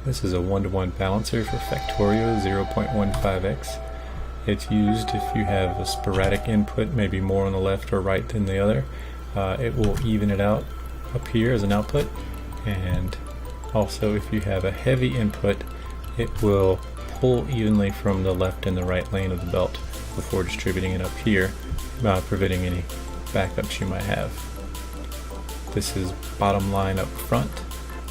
This is a 1-to-1 balancer for Factorio 0.15x. It's used if you have a sporadic input, maybe more on the left or right than the other. It will even it out up here as an output, and also if you have a heavy input, it will pull evenly from the left and the right lane of the belt before distributing it up here, preventing any backups you might have. This is bottom line up front.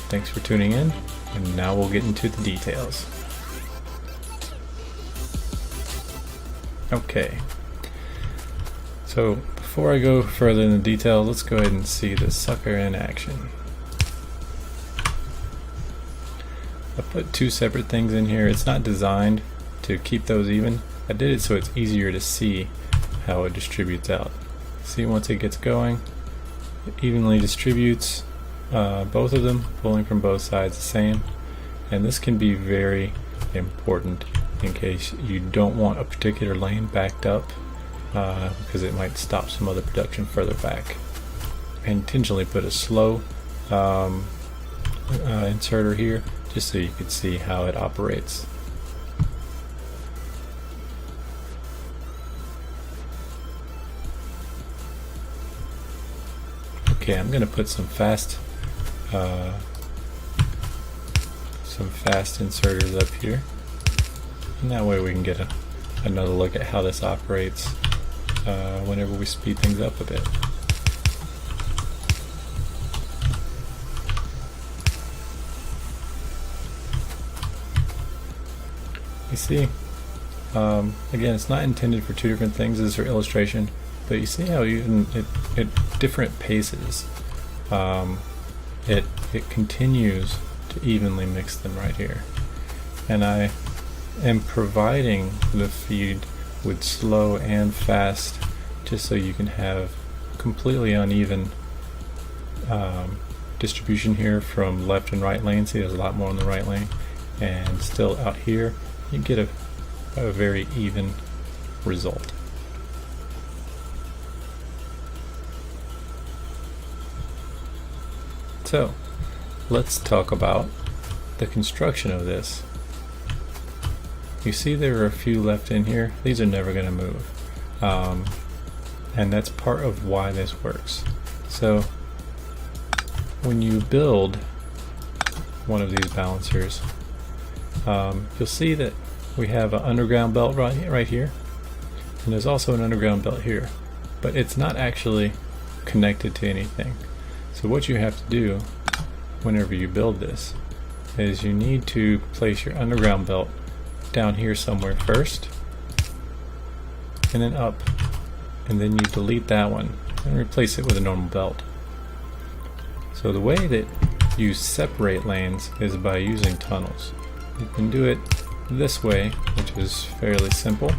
Thanks for tuning in, and now we'll get into the details. Okay, so before I go further in the details, let's go ahead and see the sucker in action. I put two separate things in here. It's not designed to keep those even. I did it so it's easier to see how it distributes out. See, once it gets going, it evenly distributes both of them, pulling from both sides the same. And this can be very important in case you don't want a particular lane backed up, because it might stop some other production further back. I intentionally put a slow inserter here just so you could see how it operates. Okay, I'm going to put some fast inserters up here, and that way we can get another look at how this operates whenever we speed things up a bit. You see, again, it's not intended for two different things. This is for illustration, but you see how even at different paces it continues to evenly mix them right here. And I am providing the feed with slow and fast just so you can have completely uneven distribution here from left and right lane. See, there's a lot more on the right lane, and still out here you get a very even result. So let's talk about the construction of this. You see there are a few left in here. These are never going to move, and that's part of why this works. So when you build one of these balancers, you'll see that we have an underground belt right here, and there's also an underground belt here, but it's not actually connected to anything. So what you have to do whenever you build this is you need to place your underground belt down here somewhere first, and then up, and then you delete that one and replace it with a normal belt. So the way that you separate lanes is by using tunnels. You can do it this way, which is fairly simple.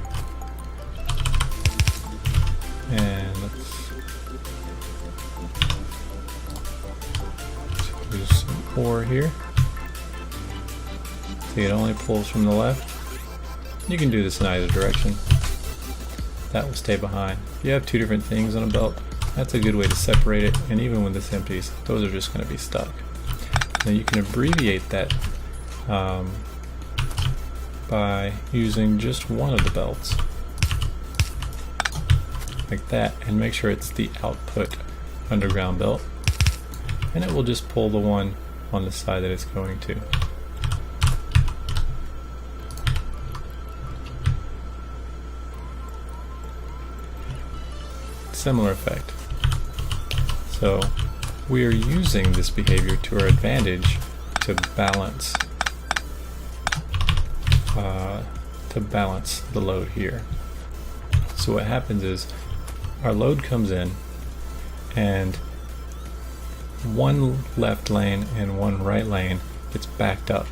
And let's use some ore here. See, it only pulls from the left. You can do this in either direction. That will stay behind. If you have two different things on a belt, that's a good way to separate it, and even when this empties, those are just going to be stuck. Now you can abbreviate that by using just one of the belts, like that, and make sure it's the output underground belt, and it will just pull the one on the side that it's going to. Similar effect. So we are using this behavior to our advantage to balance the load here. So what happens is our load comes in, and one left lane and one right lane gets backed up.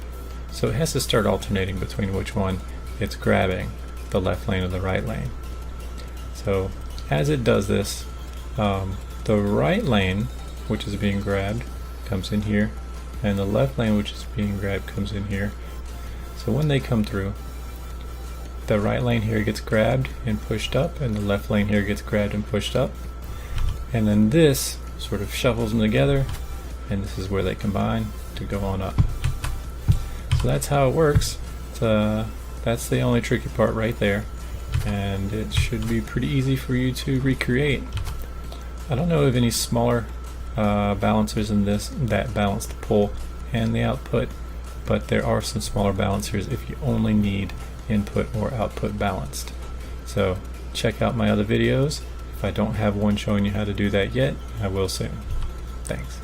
So it has to start alternating between which one it's grabbing, the left lane or the right lane. So as it does this, the right lane, which is being grabbed, comes in here, and the left lane, which is being grabbed, comes in here. So when they come through, the right lane here gets grabbed and pushed up, and the left lane here gets grabbed and pushed up, and then this sort of shuffles them together, and this is where they combine to go on up. So that's how it works. That's the only tricky part right there, and it should be pretty easy for you to recreate. I don't know of any smaller balancers in this that balance the pull and the output, but there are some smaller balancers if you only need input or output balanced. So check out my other videos. If I don't have one showing you how to do that yet, I will soon. Thanks.